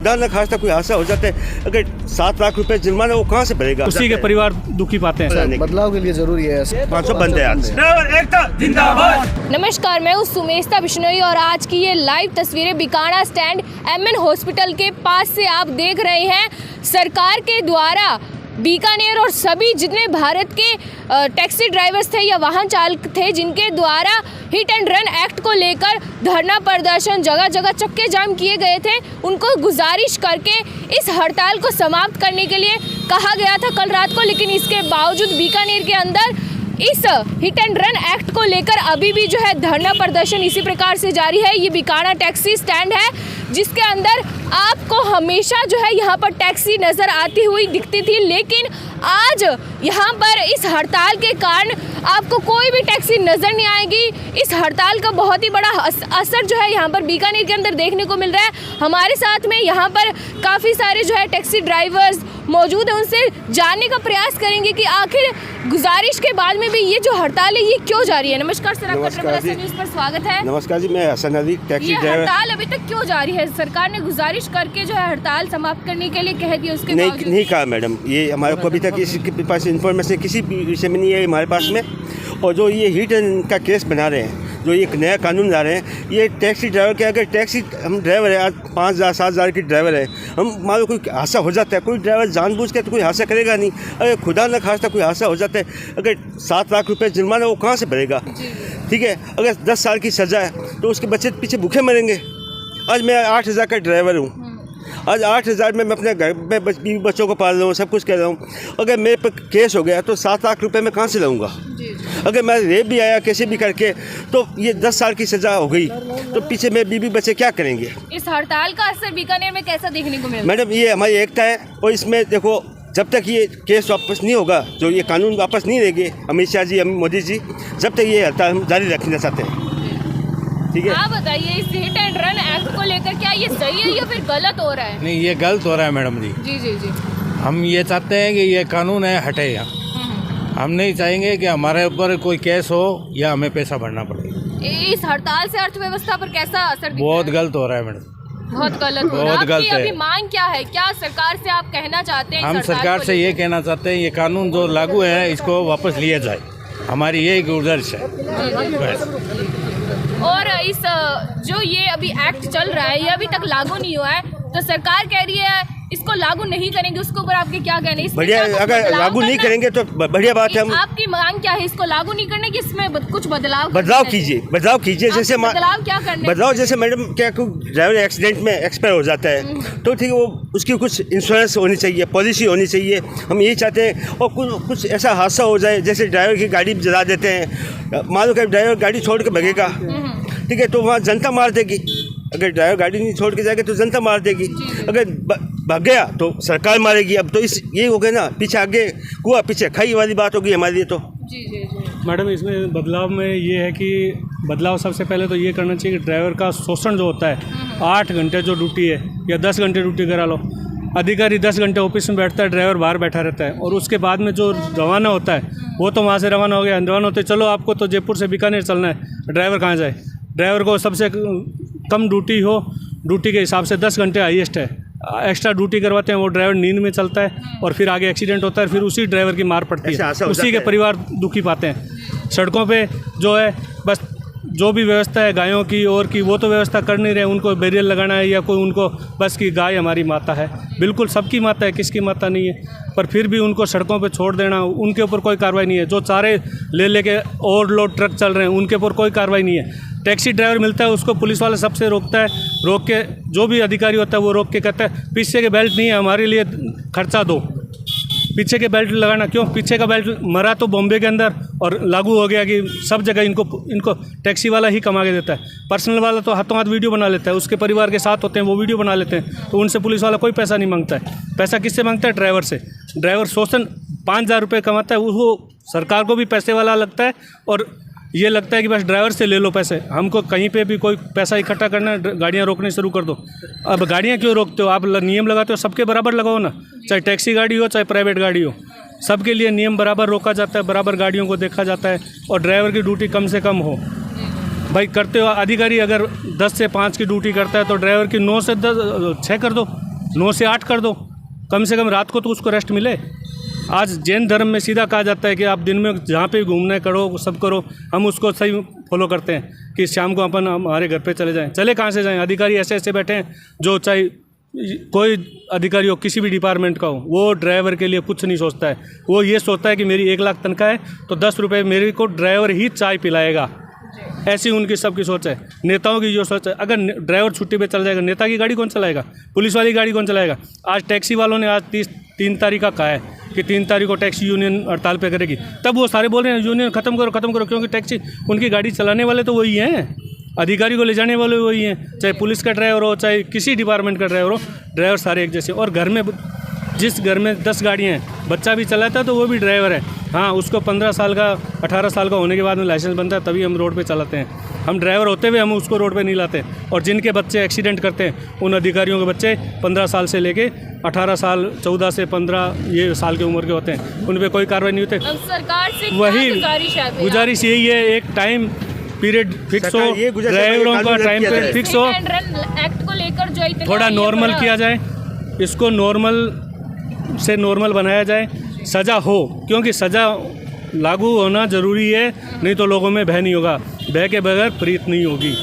खुदा न खास्ता कोई हादसा हो जाता है, अगर 7 लाख रुपए जुर्माना वो कहाँ से भरेगा? उसी के परिवार दुखी पाते हैं। बदलाव के लिए जरूरी है। 500 बंदे आज। नमस्कार, मैं हूँ सुमेस्ता बिश्नोई और आज की ये लाइव तस्वीरें बीकाना स्टैंड MN हॉस्पिटल के पास से आप देख रहे हैं। सरकार के द्वारा बीकानेर और सभी जितने भारत के टैक्सी ड्राइवर्स थे या वाहन चालक थे जिनके द्वारा हिट एंड रन एक्ट को लेकर धरना प्रदर्शन जगह जगह चक्के जाम किए गए थे, उनको गुजारिश करके इस हड़ताल को समाप्त करने के लिए कहा गया था कल रात को। लेकिन इसके बावजूद बीकानेर के अंदर इस हिट एंड रन एक्ट को लेकर अभी भी जो है धरना प्रदर्शन इसी प्रकार से जारी है। ये बीकाना टैक्सी स्टैंड है जिसके अंदर आपको हमेशा जो है यहाँ पर टैक्सी नज़र आती हुई दिखती थी, लेकिन आज यहाँ पर इस हड़ताल के कारण आपको कोई भी टैक्सी नज़र नहीं आएगी। इस हड़ताल का बहुत ही बड़ा असर जो है यहाँ पर बीकानेर के अंदर देखने को मिल रहा है। हमारे साथ में यहाँ पर काफ़ी सारे जो है टैक्सी ड्राइवर्स मौजूद है, उनसे जानने का प्रयास करेंगे कि आखिर गुजारिश के बाद में भी ये जो हड़ताल है ये क्यों जारी है। नमस्कार सर, आपका न्यूज़ पर स्वागत है। नमस्कार जी, मैं हसन अली टैक्सी ड्राइवर। हड़ताल अभी तक क्यों जारी है? सरकार ने गुजारिश करके जो है हड़ताल समाप्त करने के लिए कह दिया, उसके नहीं कहा मैडम, ये हमारे को अभी तक इसके पास इन्फॉर्मेशन किसी विषय में नहीं है हमारे पास में। और जो ये हिट एंड का केस बना रहे हैं, जो एक नया कानून ला रहे हैं, ये टैक्सी ड्राइवर के अगर टैक्सी हम ड्राइवर है, आज 5,000-7,000 की ड्राइवर है, हम मान लो कोई हादसा हो जाता है, कोई ड्राइवर जानबूझ के तो कोई हादसा करेगा नहीं। अगर खुदा न खास्ता कोई हादसा हो जाता है, अगर 7 लाख रुपए जुर्माना वो कहाँ से भरेगा? ठीक है, अगर 10 साल की सज़ा है तो उसके बच्चे पीछे भूखे मरेंगे। आज मैं 8,000 का ड्राइवर हूँ, आज 8,000 में मैं अपने घर में बीवी बच्चों को पाल रहा हूँ, सब कुछ कर रहा हूँ। अगर मेरे पर केस हो गया तो 7 लाख रुपए मैं कहाँ से लाऊंगा? अगर मैं रेप भी आया कैसे भी करके तो ये 10 साल की सज़ा हो गई, तो पीछे मेरे बीवी बच्चे क्या करेंगे? इस हड़ताल का असर बीकानेर में कैसा देखने को मिला? मैडम, ये हमारी एकता है और इसमें देखो, जब तक ये केस वापस नहीं होगा, जो ये कानून वापस नहीं लेंगे अमित शाह जी, मोदी जी, जब तक ये हड़ताल हम जारी रखना चाहते हैं। ठीक है, आप बताइए इस हिट एंड रन एक्ट को लेकर क्या ये सही है या फिर गलत हो रहा है? नहीं, ये गलत हो रहा है मैडम जी। जी जी जी, हम ये चाहते हैं कि ये कानून है हटेगा। हम नहीं चाहेंगे कि हमारे ऊपर कोई केस हो या हमें पैसा भरना पड़े। इस हड़ताल से अर्थव्यवस्था पर कैसा असर दिख बहुत रहा है? गलत हो रहा है मैडम, बहुत गलत हो रहा है। बहुत गलत है। अभी मांग क्या है? क्या सरकार से आप कहना चाहते हैं? हम सरकार से ये कहना चाहते हैं, ये कानून जो लागू है इसको वापस लिया जाए, हमारी यही गुजारिश है बस। और इस जो ये अभी एक्ट चल रहा है ये अभी तक लागू नहीं हुआ है, तो सरकार कह रही है इसको लागू नहीं करेंगे, उसके ऊपर आपके क्या कहने हैं? बढ़िया, अगर लागू नहीं करेंगे तो बढ़िया बात है। हम आपकी मांग क्या है? इसको लागू नहीं करने की, इसमें कुछ बदलाव कीजिए, बदलाव कीजिए। जैसे बदलाव क्या करने? बदलाव जैसे मैडम, क्या कोई ड्राइवर एक्सीडेंट में एक्सपायर हो जाता है तो ठीक है, वो उसकी कुछ इंश्योरेंस होनी चाहिए, पॉलिसी होनी चाहिए, हम यही चाहते हैं। और कुछ ऐसा हादसा हो जाए, जैसे ड्राइवर की गाड़ी जला देते हैं, मान लो कि ड्राइवर गाड़ी छोड़ के भगेगा, ठीक है, तो वहाँ जनता मार देगी। अगर ड्राइवर गाड़ी नहीं छोड़ के जाएगा तो जनता मार देगी, अगर भाग गया तो सरकार मारेगी। अब तो इस ये हो गया ना, पीछे आगे कुआ पीछे खाई वाली बात होगी हमारे लिए। तो जी जी जी मैडम, इसमें बदलाव में ये है कि बदलाव सबसे पहले तो ये करना चाहिए कि ड्राइवर का शोषण जो होता है, 8 घंटे जो ड्यूटी है या 10 घंटे ड्यूटी करा लो, अधिकारी 10 घंटे ऑफिस में बैठता है, ड्राइवर बाहर बैठा रहता है, और उसके बाद में जो रवाना होता है वो तो वहाँ से रवाना हो गया, रवाना होते चलो आपको तो जयपुर से बीकानेर चलना है, ड्राइवर कहाँ जाए? ड्राइवर को सबसे कम ड्यूटी हो, ड्यूटी के हिसाब से 10 घंटे हाईएस्ट है, एक्स्ट्रा ड्यूटी करवाते हैं, वो ड्राइवर नींद में चलता है और फिर आगे एक्सीडेंट होता है, फिर उसी ड्राइवर की मार पड़ती है, उसी के परिवार दुखी पाते हैं। सड़कों पे जो है बस जो भी व्यवस्था है गायों की और की, वो तो व्यवस्था कर नहीं रहे, उनको बैरियर लगाना है या कोई उनको बस की गाय हमारी माता है, बिल्कुल सबकी माता है, किसकी माता नहीं है, पर फिर भी उनको सड़कों पे छोड़ देना, उनके ऊपर कोई कार्रवाई नहीं है। जो चारे ले के ओवरलोड ट्रक चल रहे हैं उनके ऊपर कोई कार्रवाई नहीं है। टैक्सी ड्राइवर मिलता है उसको पुलिस वाला सबसे रोकता है, रोक के जो भी अधिकारी होता है वो रोक के कहता है पीछे के बेल्ट नहीं है, हमारे लिए खर्चा दो। पीछे के बेल्ट लगाना क्यों? पीछे का बेल्ट मरा तो बॉम्बे के अंदर और लागू हो गया कि सब जगह इनको टैक्सी वाला ही कमा के देता है। पर्सनल वाला तो हाथों हाथ वीडियो बना लेता है, उसके परिवार के साथ होते हैं वो वीडियो बना लेते हैं, तो उनसे पुलिस वाला कोई पैसा नहीं मांगता है। पैसा किससे मांगता है? ड्राइवर से। ड्राइवर शोषण 5,000 रुपये कमाता है, वो सरकार को भी पैसे वाला लगता है और ये लगता है कि बस ड्राइवर से ले लो पैसे, हमको कहीं पे भी कोई पैसा इकट्ठा करना है गाड़ियाँ रोकनी शुरू कर दो। अब गाड़ियाँ क्यों रोकते हो? आप नियम लगाते हो, सबके बराबर लगाओ ना, चाहे टैक्सी गाड़ी हो चाहे प्राइवेट गाड़ी हो, सबके लिए नियम बराबर रोका जाता है, बराबर गाड़ियों को देखा जाता है और ड्राइवर की ड्यूटी कम से कम हो। भाई करते हो अधिकारी अगर 10 से 5 की ड्यूटी करता है तो ड्राइवर की 9 से 6 कर दो, 9 से 8 कर दो, कम से कम रात को तो उसको रेस्ट मिले। आज जैन धर्म में सीधा कहा जाता है कि आप दिन में जहाँ पे घूमना करो, सब करो, हम उसको सही फॉलो करते हैं कि शाम को अपन हमारे घर पे चले जाएं। चले कहाँ से जाएं? अधिकारी ऐसे ऐसे बैठे हैं जो चाहे कोई अधिकारी हो, किसी भी डिपार्टमेंट का हो, वो ड्राइवर के लिए कुछ नहीं सोचता है। वो ये सोचता है कि मेरी 1 लाख तनख्वाह है तो 10 रुपये मेरे को ड्राइवर ही चाय पिलाएगा, ऐसी उनकी सबकी सोच है। नेताओं की जो सोच है, अगर ड्राइवर छुट्टी पे चल जाएगा, नेता की गाड़ी कौन चलाएगा? पुलिस वाली गाड़ी कौन चलाएगा? आज टैक्सी वालों ने आज 3 तारीख का कहा है कि 3 तारीख को टैक्सी यूनियन हड़ताल पे करेगी, तब वो सारे बोल रहे हैं यूनियन ख़त्म करो, क्योंकि टैक्सी उनकी गाड़ी चलाने वाले तो वही हैं, अधिकारी को ले जाने वाले वही हैं, चाहे पुलिस का ड्राइवर हो, चाहे किसी डिपार्टमेंट का ड्राइवर हो, ड्राइवर सारे एक जैसे। और घर में जिस घर में 10 गाड़ियाँ हैं, बच्चा भी चलाता है तो वो भी ड्राइवर है। हाँ, उसको 15 साल का 18 साल का होने के बाद में लाइसेंस बनता है, तभी हम रोड पे चलाते हैं। हम ड्राइवर होते हुए हम उसको रोड पे नहीं लाते। और जिनके बच्चे एक्सीडेंट करते हैं, उन अधिकारियों के बच्चे 15 साल से लेके 18 साल, 14 से 15 ये साल की उम्र के होते हैं, उन पर कोई कार्रवाई नहीं होती। सरकार से वही गुजारिश यही है, एक टाइम पीरियड फिक्स हो, ड्राइवरों का टाइम पीरियड फिक्स हो, एक्ट को लेकर जो इतना थोड़ा नॉर्मल किया जाए, इसको नॉर्मल से नॉर्मल बनाया जाए, सज़ा हो, क्योंकि सज़ा लागू होना ज़रूरी है, नहीं तो लोगों में भय नहीं होगा, भय के बगैर प्रीत नहीं होगी।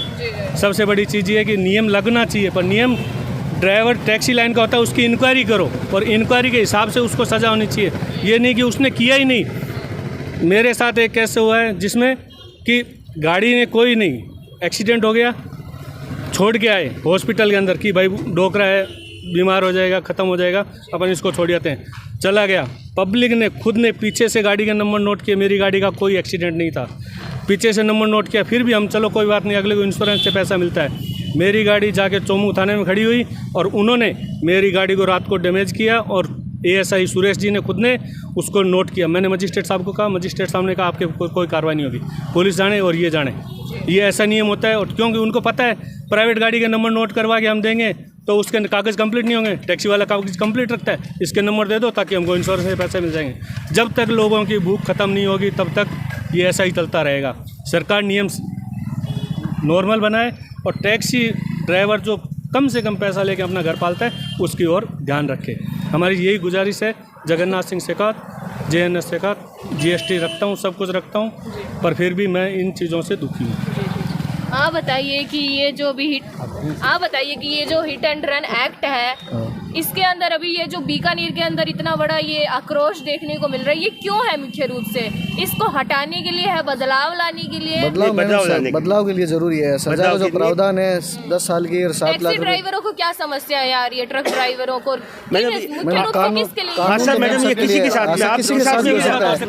सबसे बड़ी चीज़ ये है कि नियम लगना चाहिए, पर नियम ड्राइवर टैक्सी लाइन का होता है, उसकी इंक्वायरी करो और इंक्वायरी के हिसाब से उसको सज़ा होनी चाहिए। ये नहीं कि उसने किया ही नहीं। मेरे साथ एक केस हुआ है जिसमें कि गाड़ी ने कोई नहीं, एक्सीडेंट हो गया, छोड़ के आए हॉस्पिटल के अंदर कि भाई डोकरा है, बीमार हो जाएगा, ख़त्म हो जाएगा, अपन इसको छोड़ जाते हैं, चला गया। पब्लिक ने खुद ने पीछे से गाड़ी का नंबर नोट किया, मेरी गाड़ी का कोई एक्सीडेंट नहीं था, पीछे से नंबर नोट किया, फिर भी हम चलो कोई बात नहीं, अगले को इंश्योरेंस से पैसा मिलता है। मेरी गाड़ी जाके चोमू थाने में खड़ी हुई और उन्होंने मेरी गाड़ी को रात को डैमेज किया और ASI सुरेश जी ने खुद ने उसको नोट किया। मैंने मजिस्ट्रेट साहब को कहा, मजिस्ट्रेट साहब ने कहा आपके कोई कार्रवाई नहीं होगी, पुलिस जाने और ये जाने, ये ऐसा नियम होता है। और क्योंकि उनको पता है प्राइवेट गाड़ी के नंबर नोट करवा के हम देंगे तो उसके कागज़ कंप्लीट नहीं होंगे, टैक्सी वाला कागज़ कंप्लीट रखता है, इसके नंबर दे दो ताकि हमको इंश्योरेंस से पैसे मिल जाएंगे। जब तक लोगों की भूख ख़त्म नहीं होगी तब तक ये ऐसा ही चलता रहेगा। सरकार नियम नॉर्मल बनाए और टैक्सी ड्राइवर जो कम से कम पैसा लेके अपना घर पालता है उसकी ओर ध्यान रखे। हमारी यही गुजारिश है। जगन्नाथ सिंह शेखावत, JNS शेखावत, GST रखता हूँ, सब कुछ रखता हूँ, पर फिर भी मैं इन चीज़ों से दुखी हूँ। आप बताइए कि ये जो हिट एंड रन एक्ट है, इसके अंदर अभी ये जो बीकानेर के अंदर इतना बड़ा ये आक्रोश देखने को मिल रहा है, ये क्यों है? मुख्य रूप से इसको हटाने के लिए है, बदलाव लाने के लिए? बदलाव के लिए जरूरी है। सजा का जो प्रावधान है 10 साल की और 7 लाख। ड्राइवरों को क्या समस्या है यार, ये ट्रक ड्राइवरों को मुख्य रूप से किसके लिए? मैडम ये किसी के साथ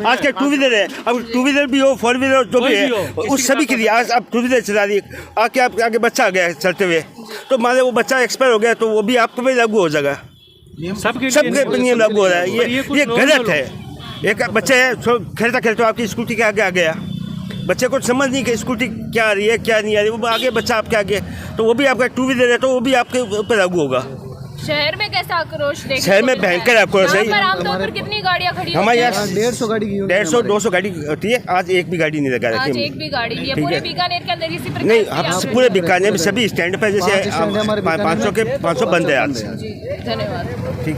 आज के 2 व्हीलर है, अब 2 व्हीलर भी हो, 4 व्हीलर जो भी है, उस सभी के लिए आज अब 2 व्हीलर चला रही है, आके आपके आगे बच्चा आ गया चलते हुए, तो मान लो वो बच्चा एक्सपायर हो गया तो वो भी आपको भी लागू हो जाएगा, सबके नियम लागू हो रहा है। ये गलत है। एक बच्चा है खेलता खेलता आपकी स्कूटी के आगे आ गया, बच्चे को समझ नहीं कि स्कूटी क्या आ रही है क्या नहीं आ रही, वो आगे बच्चा आपके आगे, तो वो भी आपका 2 व्हीलर है तो वो भी आपके ऊपर लागू होगा। शहर में कैसा आक्रोश देखने शहर में भयंकर आक्रोश है। आमतौर पर कितनी गाड़ियाँ खड़ी हमारे यहाँ 150 गाड़ी की 150-200 गाड़ी होती है, आज एक भी गाड़ी नहीं लगा रखी। आज एक भी गाड़ी नहीं है पूरे बीकानेर के अंदर इसी प्रकार नहीं, की हम आक्रोश पूरे बीकानेर में सभी स्टैंड पर जैसे 500 बंद है आज। धन्यवाद। ठीक।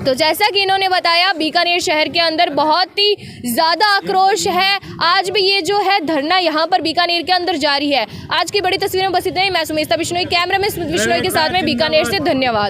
तो जैसा कि इन्होंने बताया, बीकानेर शहर के अंदर बहुत ही ज़्यादा आक्रोश है। आज भी ये जो है धरना यहाँ पर बीकानेर के अंदर जारी है। आज की बड़ी तस्वीरें बस इतना ही। मैं सुमेशा बिश्नोई, कैमरा में स्मित बिश्नोई के साथ में बीकानेर से। धन्यवाद।